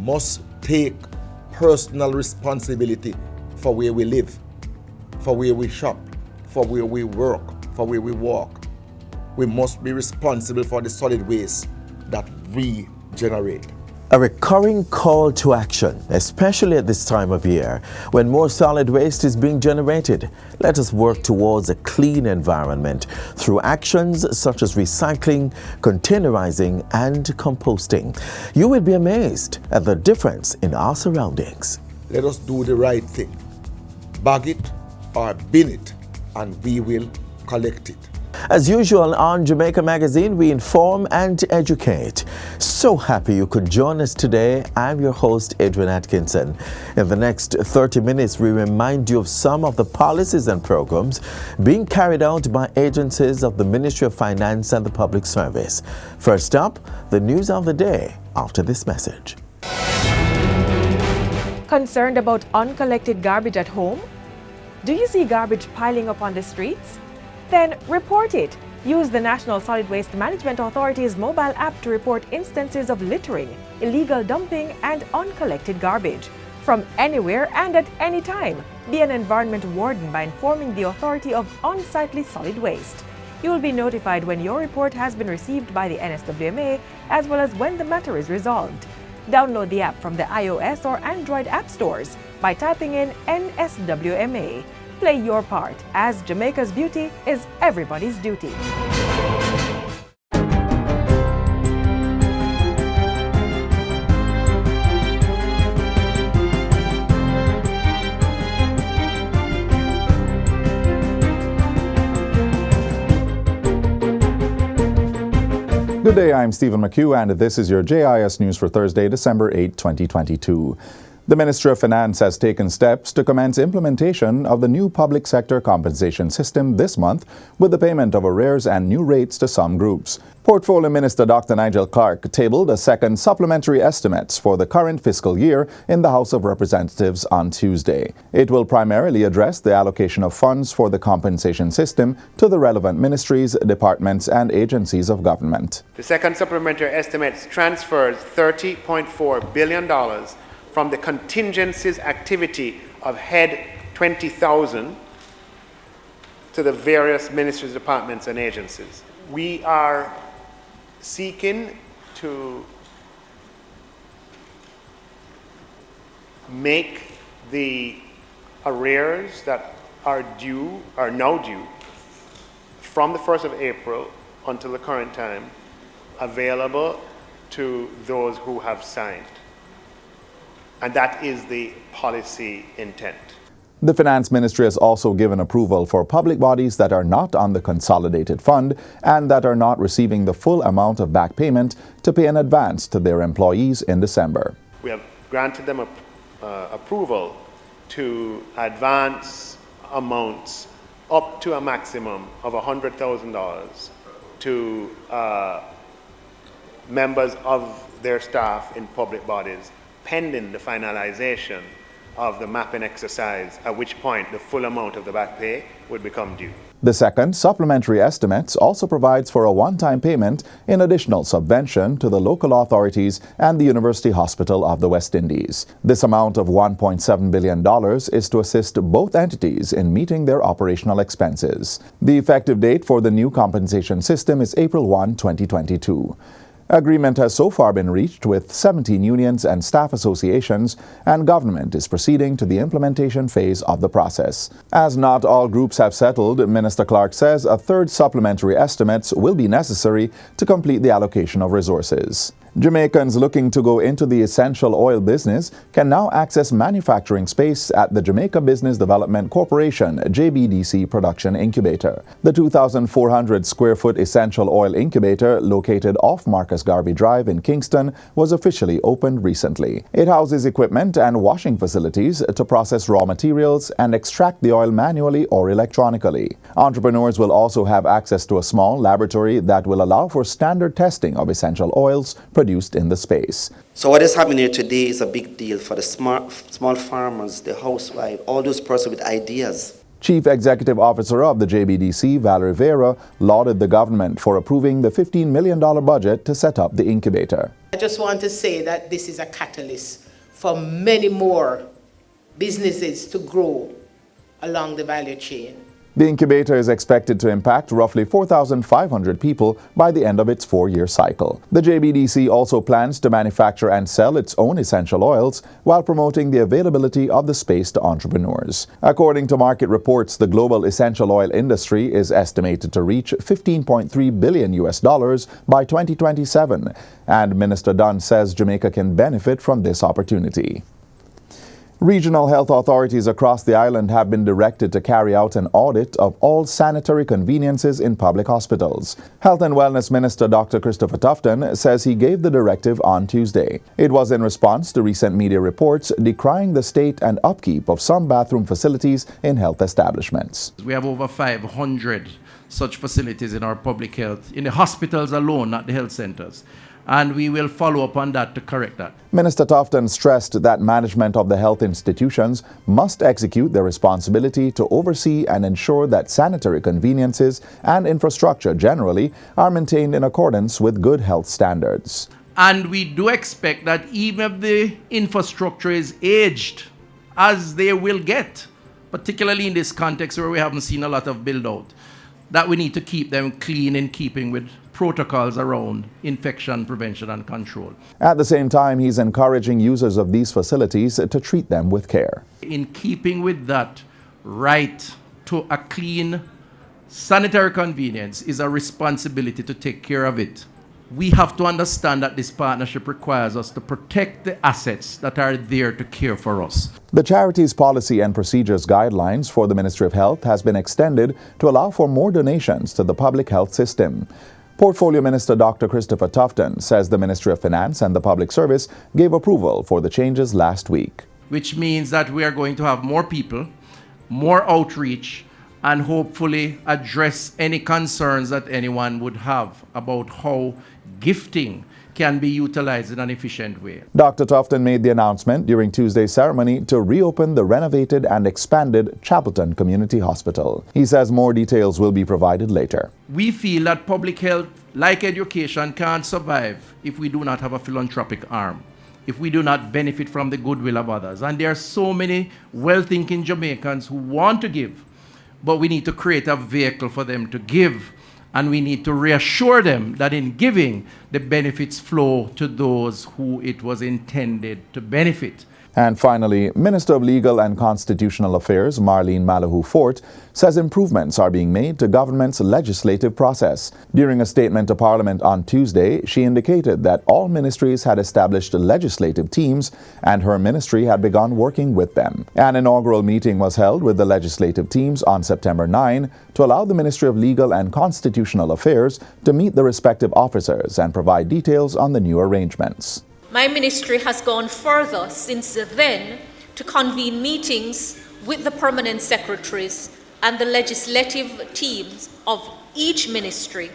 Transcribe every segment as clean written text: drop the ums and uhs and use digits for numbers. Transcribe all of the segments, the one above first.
must take personal responsibility for where we live, for where we shop, for where we work, for where we walk. We must be responsible for the solid waste that we generate. A recurring call to action, especially at this time of year, when more solid waste is being generated. Let us work towards a clean environment through actions such as recycling, containerizing, and composting. You will be amazed at the difference in our surroundings. Let us do the right thing. Bag it or bin it, and we will collect it. As usual on Jamaica Magazine, we inform and educate. So happy you could join us today. I'm your host, Edwin Atkinson. In the next 30 minutes, we remind you of some of the policies and programs being carried out by agencies of the Ministry of Finance and the Public Service. First up, the news of the day after this message. Concerned about uncollected garbage at home? Do you see garbage piling up on the streets? Then report it. Use the National Solid Waste Management Authority's mobile app to report instances of littering, illegal dumping, and uncollected garbage. From anywhere and at any time, be an environment warden by informing the authority of unsightly solid waste. You will be notified when your report has been received by the NSWMA, as well as when the matter is resolved. Download the app from the iOS or Android app stores by typing in NSWMA. Play your part, as Jamaica's beauty is everybody's duty. Good day, I'm Stephen McHugh, and this is your JIS News for Thursday, December 8, 2022. The Ministry of Finance has taken steps to commence implementation of the new public sector compensation system this month with the payment of arrears and new rates to some groups. Portfolio Minister Dr. Nigel Clarke tabled a second supplementary estimates for the current fiscal year in the House of Representatives on Tuesday. It will primarily address the allocation of funds for the compensation system to the relevant ministries, departments, and agencies of government. The second supplementary estimates transfers $30.4 billion from the contingencies activity of Head 20,000 to the various ministries, departments, and agencies. We are seeking to make the arrears that are now due from the 1st of April until the current time available to those who have signed. And that is the policy intent. The Finance Ministry has also given approval for public bodies that are not on the consolidated fund and that are not receiving the full amount of back payment to pay in advance to their employees in December. We have granted them approval to advance amounts up to a maximum of $100,000 to members of their staff in public bodies, pending the finalization of the mapping exercise, at which point the full amount of the back pay would become due. The second supplementary estimates also provides for a one-time payment in additional subvention to the local authorities and the University Hospital of the West Indies. This amount of $1.7 billion is to assist both entities in meeting their operational expenses. The effective date for the new compensation system is April 1, 2022. Agreement has so far been reached with 17 unions and staff associations, and government is proceeding to the implementation phase of the process. As not all groups have settled, Minister Clarke says a third supplementary estimates will be necessary to complete the allocation of resources. Jamaicans looking to go into the essential oil business can now access manufacturing space at the Jamaica Business Development Corporation JBDC Production Incubator. The 2,400 square foot essential oil incubator located off Marcus Garvey Drive in Kingston was officially opened recently. It houses equipment and washing facilities to process raw materials and extract the oil manually or electronically. Entrepreneurs will also have access to a small laboratory that will allow for standard testing of essential oils produced in the space. So what is happening here today is a big deal for the small farmers, the housewives, all those persons with ideas. Chief Executive Officer of the JBDC, Valerie Vera, lauded the government for approving the $15 million budget to set up the incubator. I just want to say that this is a catalyst for many more businesses to grow along the value chain. The incubator is expected to impact roughly 4,500 people by the end of its 4-year cycle. The JBDC also plans to manufacture and sell its own essential oils while promoting the availability of the space to entrepreneurs. According to market reports, the global essential oil industry is estimated to reach $15.3 billion by 2027, and Minister Dunn says Jamaica can benefit from this opportunity. Regional health authorities across the island have been directed to carry out an audit of all sanitary conveniences in public hospitals. Health and Wellness Minister Dr. Christopher Tufton says he gave the directive on Tuesday. It was in response to recent media reports decrying the state and upkeep of some bathroom facilities in health establishments. We have over 500 such facilities in our public health, in the hospitals alone, not the health centers. And we will follow up on that to correct that. Minister Tufton stressed that management of the health institutions must execute their responsibility to oversee and ensure that sanitary conveniences and infrastructure generally are maintained in accordance with good health standards. And we do expect that even if the infrastructure is aged, as they will get, particularly in this context where we haven't seen a lot of build-out, that we need to keep them clean in keeping with protocols around infection prevention and control. At the same time, he's encouraging users of these facilities to treat them with care. In keeping with that, right to a clean sanitary convenience is a responsibility to take care of it. We have to understand that this partnership requires us to protect the assets that are there to care for us. The charity's policy and procedures guidelines for the Ministry of Health has been extended to allow for more donations to the public health system. Portfolio Minister Dr. Christopher Tufton says the Ministry of Finance and the Public Service gave approval for the changes last week. Which means that we are going to have more people, more outreach, and hopefully address any concerns that anyone would have about how gifting can be utilized in an efficient way. Dr. Tufton made the announcement during Tuesday's ceremony to reopen the renovated and expanded Chapelton Community Hospital. He says more details will be provided later. We feel that public health, like education, can't survive if we do not have a philanthropic arm, if we do not benefit from the goodwill of others. And there are so many well-thinking Jamaicans who want to give, but we need to create a vehicle for them to give. And we need to reassure them that in giving, the benefits flow to those who it was intended to benefit. And finally, Minister of Legal and Constitutional Affairs, Marlene Malahou-Fort, says improvements are being made to government's legislative process. During a statement to Parliament on Tuesday, she indicated that all ministries had established legislative teams and her ministry had begun working with them. An inaugural meeting was held with the legislative teams on September 9 to allow the Ministry of Legal and Constitutional Affairs to meet the respective officers and provide details on the new arrangements. My ministry has gone further since then to convene meetings with the permanent secretaries and the legislative teams of each ministry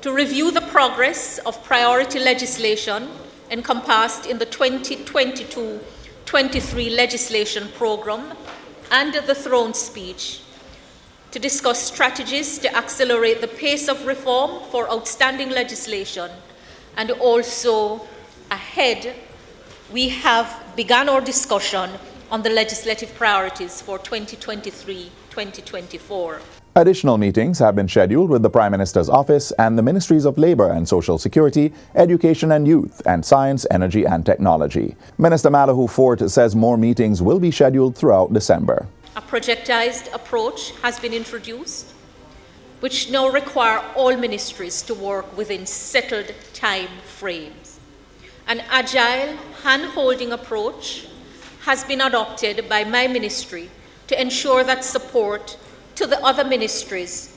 to review the progress of priority legislation encompassed in the 2022-23 legislation program and the throne speech, to discuss strategies to accelerate the pace of reform for outstanding legislation, and also ahead, we have begun our discussion on the legislative priorities for 2023-2024. Additional meetings have been scheduled with the Prime Minister's Office and the Ministries of Labour and Social Security, Education and Youth, and Science, Energy and Technology. Minister Malahou-Fort says more meetings will be scheduled throughout December. A projectized approach has been introduced, which now require all ministries to work within settled time frames. An agile, hand-holding approach has been adopted by my ministry to ensure that support to the other ministries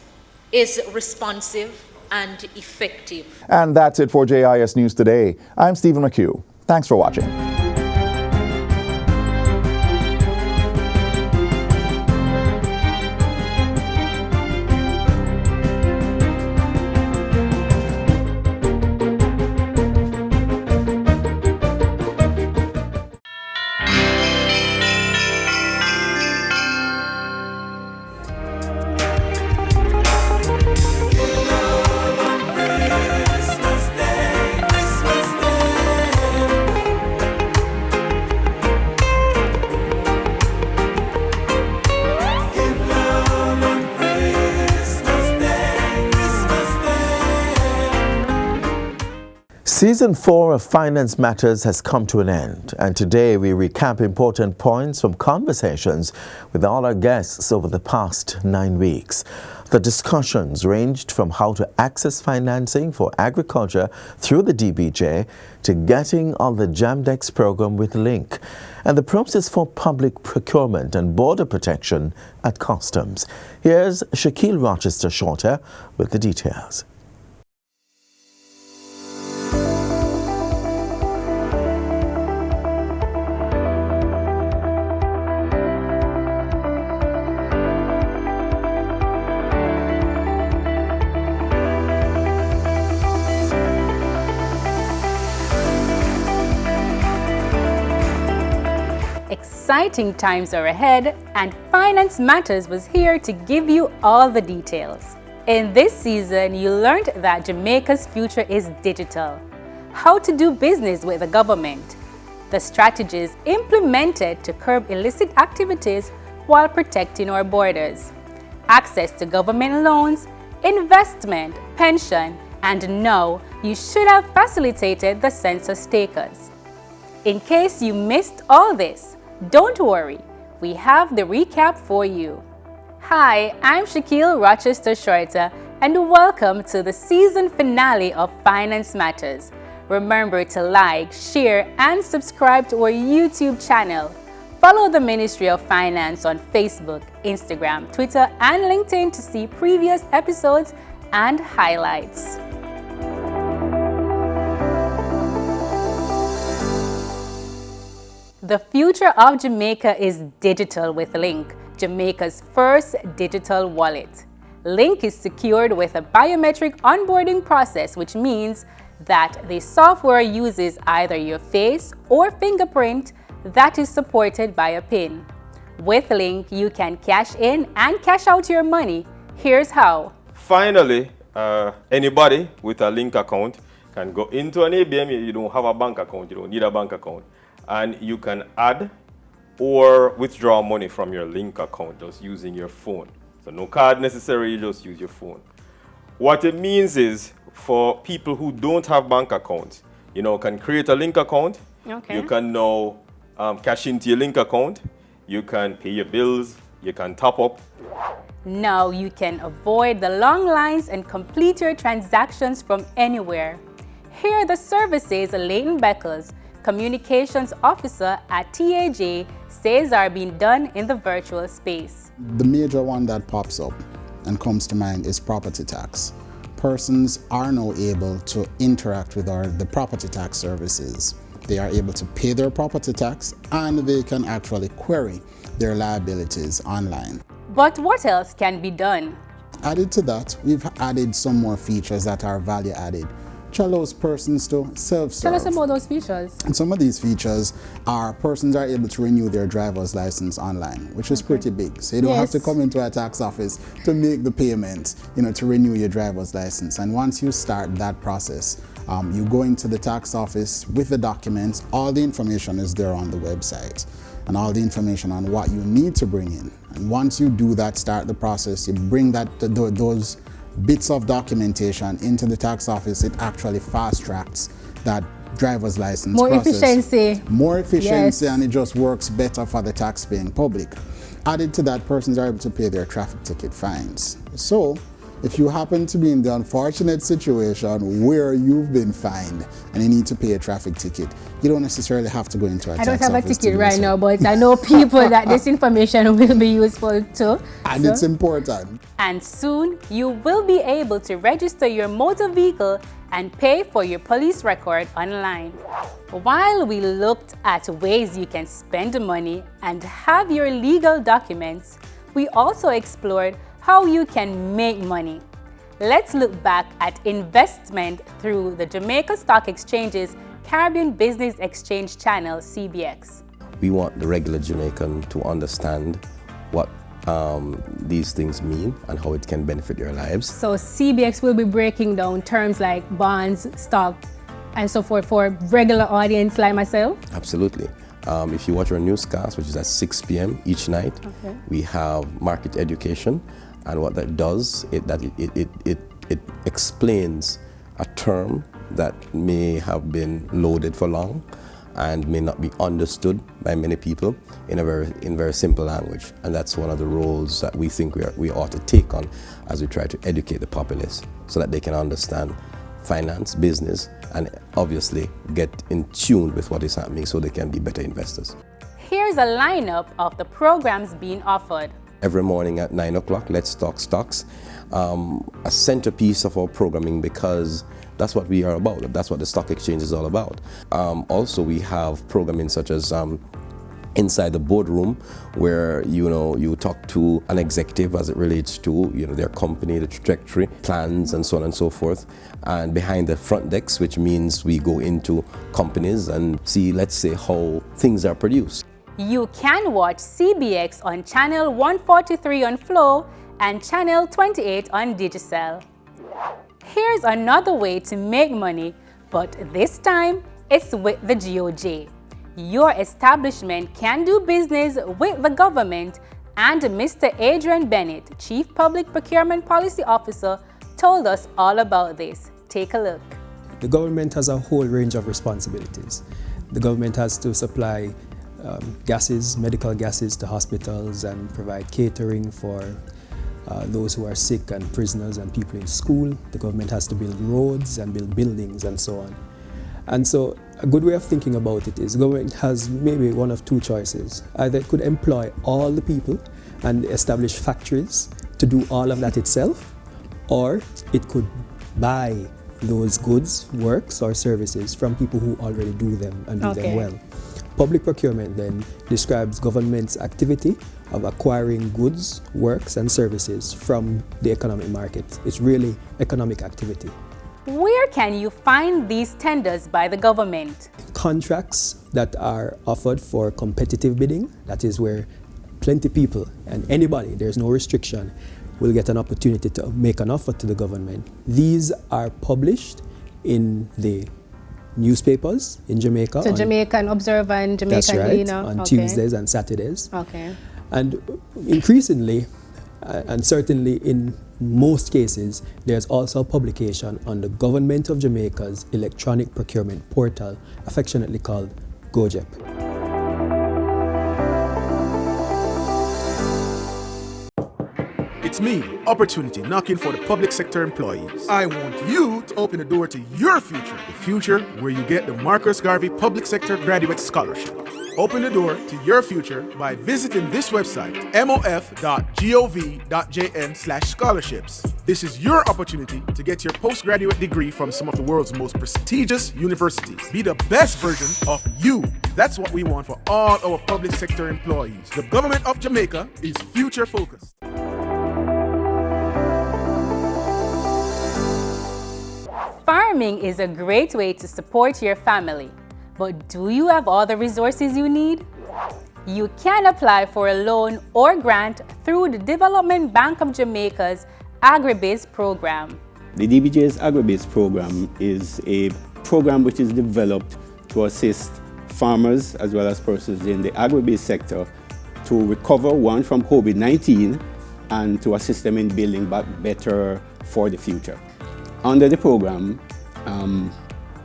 is responsive and effective. And that's it for JIS News Today. I'm Stephen McHugh. Thanks for watching. Season 4 of Finance Matters has come to an end, and today we recap important points from conversations with all our guests over the past 9 weeks. The discussions ranged from how to access financing for agriculture through the DBJ to getting on the Jamdex program with Link, and the process for public procurement and border protection at customs. Here's Shaquille Rochester Shorter with the details. Exciting times are ahead, and Finance Matters was here to give you all the details. In this season, you learned that Jamaica's future is digital, how to do business with the government, the strategies implemented to curb illicit activities while protecting our borders, access to government loans, investment, pension, and now you should have facilitated the census takers. In case you missed all this, don't worry, we have the recap for you. Hi, I'm Shaquille Rochester Shorter, and welcome to the season finale of Finance Matters. Remember to like, share, and subscribe to our YouTube channel. Follow the Ministry of Finance on Facebook, Instagram, Twitter, and LinkedIn to see previous episodes and highlights. The future of Jamaica is digital with Link, Jamaica's first digital wallet. Link is secured with a biometric onboarding process, which means that the software uses either your face or fingerprint that is supported by a PIN. With Link, you can cash in and cash out your money. Here's how. Finally, anybody with a Link account can go into an ABM. You don't have a bank account, you don't need a bank account. And you can add or withdraw money from your Link account just using your phone. So no card necessary, you just use your phone. What it means is for people who don't have bank accounts, can create a Link account. Okay. You can now cash into your Link account. You can pay your bills. You can top up. Now you can avoid the long lines and complete your transactions from anywhere. Here are the services Leighton Beckles, Communications Officer at TAJ, says are being done in the virtual space. The major one that pops up and comes to mind is property tax. Persons are now able to interact with the property tax services. They are able to pay their property tax, and they can actually query their liabilities online. But what else can be done? Added to that, we've added some more features that are value added, which allows persons to self-serve. Tell us about those features. And some of these features are persons are able to renew their driver's license online, which is pretty big. So you don't have to come into a tax office to make the payment, to renew your driver's license. And once you start that process, you go into the tax office with the documents. All the information is there on the website, and all the information on what you need to bring in. And once you do that, start the process, you bring those bits of documentation into the tax office. It actually fast tracks that driver's license process. More efficiency, and it just works better for the tax-paying public. Added to that, persons are able to pay their traffic ticket fines. So if you happen to be in the unfortunate situation where you've been fined and you need to pay a traffic ticket, you don't necessarily have to go into a tax office. I don't have a ticket right now, but I know people that this information will be useful too. And it's important. And soon, you will be able to register your motor vehicle and pay for your police record online. While we looked at ways you can spend money and have your legal documents, we also explored how you can make money. Let's look back at investment through the Jamaica Stock Exchange's Caribbean Business Exchange channel, CBX. We want the regular Jamaican to understand what these things mean and how it can benefit their lives. So CBX will be breaking down terms like bonds, stock, and so forth for regular audience like myself? Absolutely. If you watch our newscast, which is at 6 p.m. each night, we have market education. And what that does, it explains a term that may have been loaded for long and may not be understood by many people in very simple language. And that's one of the roles that we think we ought to take on as we try to educate the populace so that they can understand finance, business, and obviously get in tune with what is happening so they can be better investors. Here's a lineup of the programs being offered. Every morning at 9 o'clock, Let's Talk Stocks, a centerpiece of our programming because that's what we are about. That's what the stock exchange is all about. Also, we have programming such as Inside the Boardroom, where you talk to an executive as it relates to their company, the trajectory, plans, and so on and so forth. And Behind the Front Decks, which means we go into companies and see, let's say, how things are produced. You can watch CBX on channel 143 on Flow and channel 28 on Digicel. Here's another way to make money, but this time it's with the GOJ. Your establishment can do business with the government, and Mr. Adrian Bennett, Chief Public Procurement Policy Officer, told us all about this. Take a look. The government has a whole range of responsibilities. The government has to supply gases, medical gases to hospitals and provide catering for those who are sick and prisoners and people in school. The government has to build roads and build buildings and so on. And so a good way of thinking about it is the government has maybe one of two choices. Either it could employ all the people and establish factories to do all of that itself, or it could buy those goods, works or services from people who already do them and do them well. Public procurement then describes government's activity of acquiring goods, works and services from the economic market. It's really economic activity. Where can you find these tenders by the government? Contracts that are offered for competitive bidding, that is where plenty people and anybody, there's no restriction, will get an opportunity to make an offer to the government. These are published in the newspapers in Jamaica. So Jamaican Observer and Jamaican Gleaner. On Tuesdays and Saturdays. Okay. And increasingly, and certainly in most cases, there's also a publication on the Government of Jamaica's electronic procurement portal, affectionately called GOJEP. It's me, Opportunity, knocking for the public sector employees. I want you to open the door to your future, the future where you get the Marcus Garvey Public Sector Graduate Scholarship. Open the door to your future by visiting this website, mof.gov.jn/scholarships. This is your opportunity to get your postgraduate degree from some of the world's most prestigious universities. Be the best version of you. That's what we want for all our public sector employees. The government of Jamaica is future focused. Farming is a great way to support your family. But do you have all the resources you need? You can apply for a loan or grant through the Development Bank of Jamaica's Agri-Biz program. The DBJ's Agri-Biz program is a program which is developed to assist farmers as well as persons in the agri-biz sector to recover from COVID-19 and to assist them in building back better for the future. Under the program,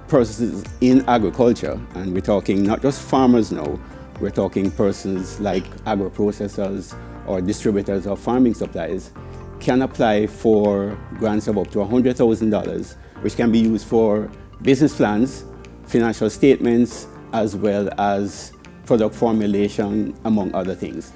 persons in agriculture, and we're talking not just farmers now, we're talking persons like agro-processors or distributors of farming supplies, can apply for grants of up to $100,000, which can be used for business plans, financial statements, as well as product formulation, among other things.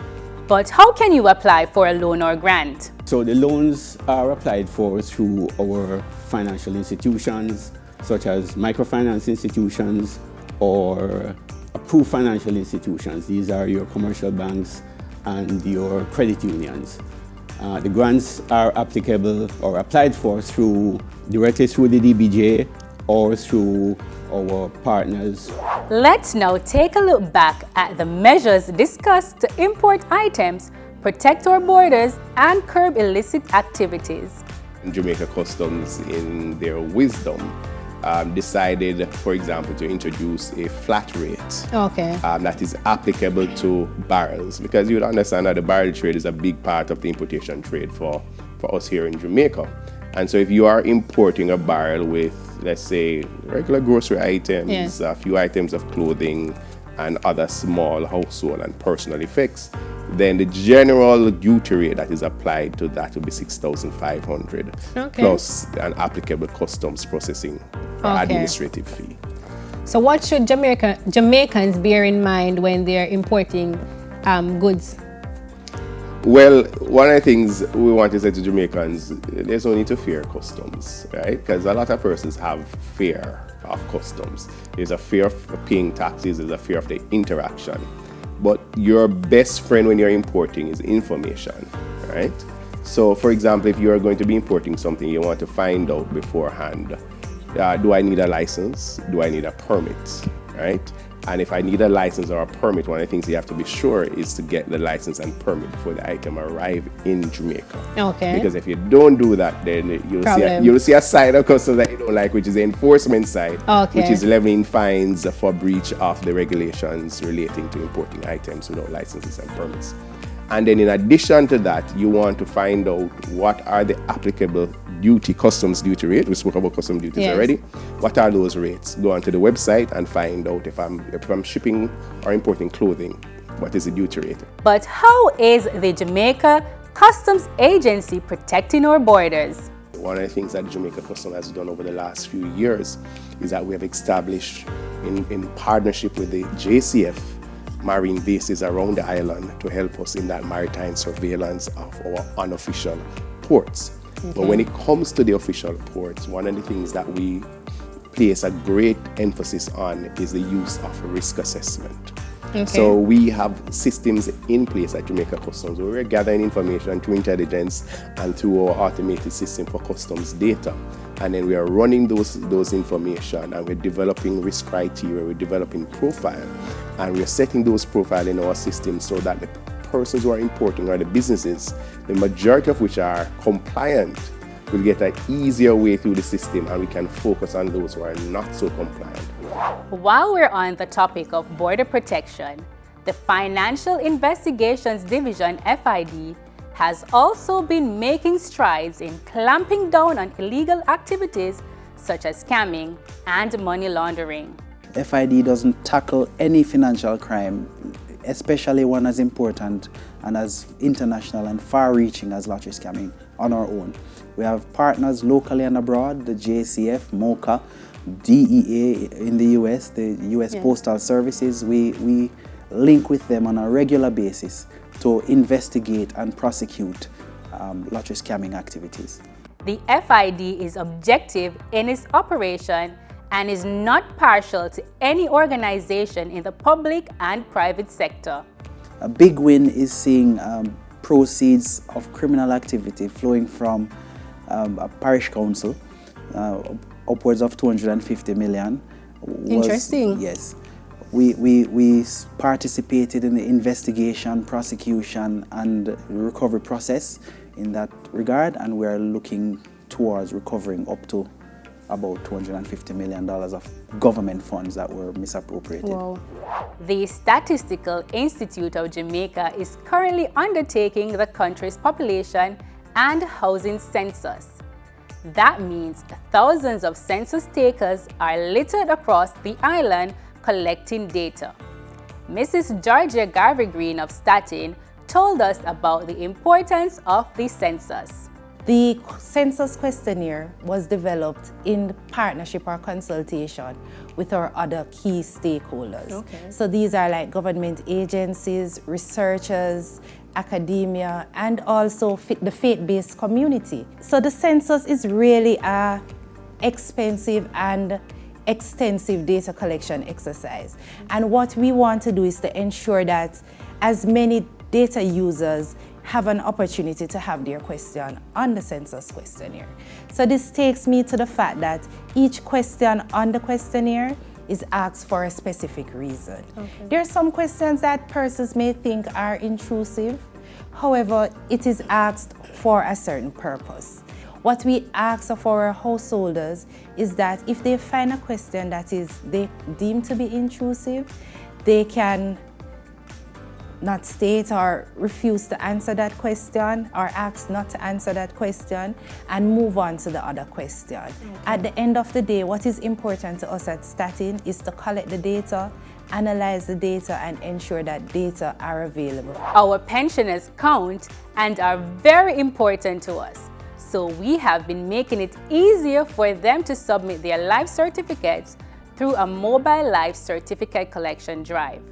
But how can you apply for a loan or grant? So the loans are applied for through our financial institutions, such as microfinance institutions or approved financial institutions. These are your commercial banks and your credit unions. The grants are applicable or applied for directly through the DBJ or through our partners. Let's now take a look back at the measures discussed to import items, protect our borders, and curb illicit activities. Jamaica Customs, in their wisdom, decided, for example, to introduce a flat rate that is applicable to barrels, because you would understand that the barrel trade is a big part of the importation trade for us here in Jamaica. And so if you are importing a barrel with, let's say, regular grocery items, a few items of clothing, and other small household and personal effects, then the general duty rate that is applied to that will be 6,500 plus an applicable customs processing administrative fee. So what should Jamaicans bear in mind when they're importing goods? Well, one of the things we want to say to Jamaicans, there's no need to fear customs, right? Because a lot of persons have fear of customs. There's a fear of paying taxes, there's a fear of the interaction. But your best friend when you're importing is information, right? So, for example, if you're going to be importing something, you want to find out beforehand, do I need a license? Do I need a permit, right? And if I need a license or a permit, one of the things you have to be sure is to get the license and permit before the item arrive in Jamaica. Okay. Because if you don't do that, then you'll see a side of customs that you don't like, which is the enforcement side, which is levying fines for breach of the regulations relating to importing items without licenses and permits. And then in addition to that, you want to find out what are the applicable customs duty rate. We spoke about customs duties already. What are those rates? Go onto the website and find out if I'm shipping or importing clothing, what is the duty rate. But how is the Jamaica Customs Agency protecting our borders? One of the things that Jamaica Customs has done over the last few years is that we have established in partnership with the JCF marine bases around the island to help us in that maritime surveillance of our unofficial ports. But when it comes to the official ports, one of the things that we place a great emphasis on is the use of risk assessment. So we have systems in place at Jamaica Customs where we're gathering information through intelligence and through our automated system for customs data. And then we are running those information, and we're developing risk criteria, we're developing profile, and we're setting those profile in our system so that the persons who are importing or the businesses, the majority of which are compliant, will get an easier way through the system, and we can focus on those who are not so compliant. While we're on the topic of border protection, the Financial Investigations Division, FID, has also been making strides in clamping down on illegal activities such as scamming and money laundering. FID doesn't tackle any financial crime, especially one as important and as international and far-reaching as lottery scamming, on our own. We have partners locally and abroad, the JCF, MOCA, DEA in the US, the US Postal Services. We link with them on a regular basis to investigate and prosecute lottery scamming activities. The FID is objective in its operation and is not partial to any organization in the public and private sector. A big win is seeing proceeds of criminal activity flowing from a parish council, upwards of 250 million. Interesting. Yes. We participated in the investigation, prosecution, and recovery process in that regard, and we are looking towards recovering up to about $250 million of government funds that were misappropriated. Wow. The Statistical Institute of Jamaica is currently undertaking the country's population and housing census. That means thousands of census takers are littered across the island collecting data. Mrs. Georgia Garvey-Green of Staten told us about the importance of the census. The census questionnaire was developed in partnership or consultation with our other key stakeholders. So these are like government agencies, researchers, academia, and also the faith-based community. So the census is really an expensive and extensive data collection exercise. And what we want to do is to ensure that as many data users have an opportunity to have their question on the census questionnaire. So this takes me to the fact that each question on the questionnaire is asked for a specific reason. There are some questions that persons may think are intrusive. However, it is asked for a certain purpose. What we ask of our householders is that if they find a question that they deem to be intrusive, they can not state or refuse to answer that question or ask not to answer that question and move on to the other question. Okay. At the end of the day, what is important to us at Statin is to collect the data, analyze the data, and ensure that data are available. Our pensioners count and are very important to us. So we have been making it easier for them to submit their life certificates through a mobile life certificate collection drive.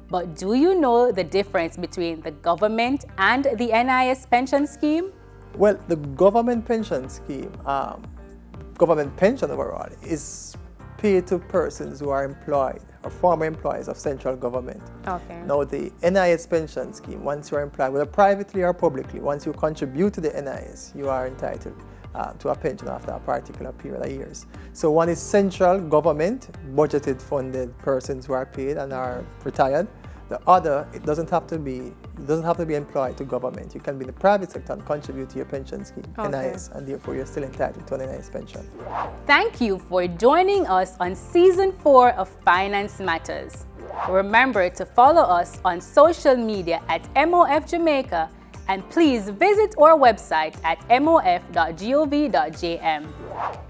But do you know the difference between the government and the NIS pension scheme? Well, the government pension scheme, government pension overall, is paid to persons who are employed or former employees of central government. Okay. Now, the NIS pension scheme, once you are employed, whether privately or publicly, once you contribute to the NIS, you are entitled to a pension after a particular period of years. So one is central government, budgeted funded persons who are paid and are retired. The other, it doesn't have to be employed to government. You can be in the private sector and contribute to your pension scheme, okay. NIS, and therefore you're still entitled to an NIS pension. Thank you for joining us on Season 4 of Finance Matters. Remember to follow us on social media at MOF Jamaica, and please visit our website at mof.gov.jm.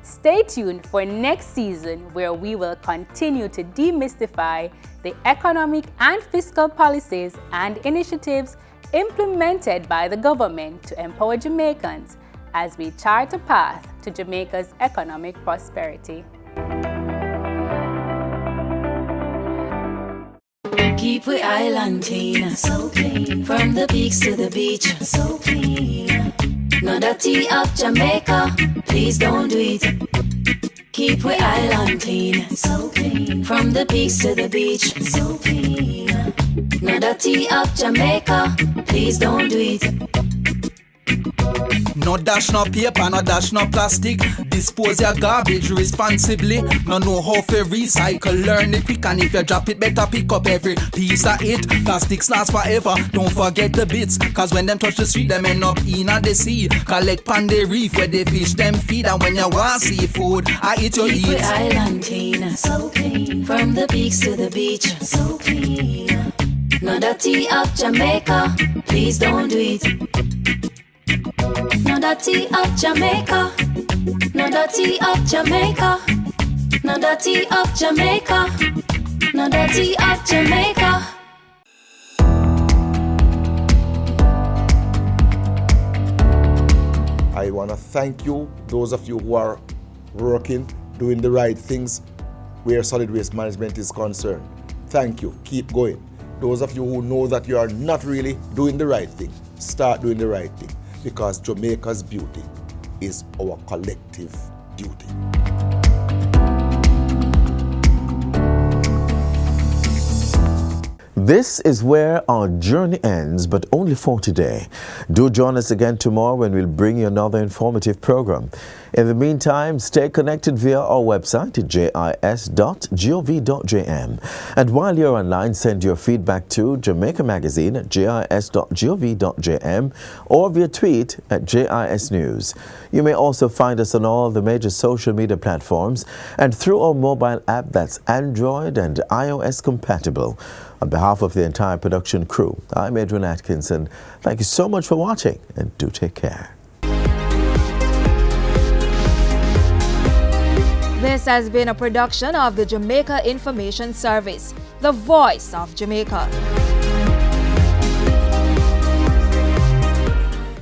Stay tuned for next season, where we will continue to demystify the economic and fiscal policies and initiatives implemented by the government to empower Jamaicans as we chart a path to Jamaica's economic prosperity. Keep we island clean, so clean. From the peaks to the beach, so clean. No dirty up Jamaica, please don't do it. Keep we island clean, so clean. From the peaks to the beach, so clean. No dirty up Jamaica, please don't do it. No dash no paper, no dash no plastic. Dispose your garbage responsibly. No know how to recycle, learn it quick. And if you drop it, better pick up every piece of it. Plastics last forever, don't forget the bits. Cause when them touch the street, them end up in the sea. Collect pan the reef where they fish them feed. And when you want seafood, I eat your Keep eat. we island clean, so clean. From the peaks to the beach, so clean. No dirty up Jamaica, please don't do it. No dirty up Jamaica, no dirty up Jamaica, no dirty up Jamaica, no dirty up Jamaica. I want to thank you, those of you who are working, doing the right things where solid waste management is concerned. Thank you. Keep going. Those of you who know that you are not really doing the right thing, start doing the right thing, because Jamaica's beauty is our collective duty. This is where our journey ends, but only for today. Do join us again tomorrow when we'll bring you another informative program. In the meantime, stay connected via our website at jis.gov.jm. And while you're online, send your feedback to Jamaica Magazine at jis.gov.jm or via tweet at JIS News. You may also find us on all the major social media platforms and through our mobile app that's Android and iOS compatible. On behalf of the entire production crew, I'm Edwin Atkinson. Thank you so much for watching, and do take care. This has been a production of the Jamaica Information Service, the voice of Jamaica.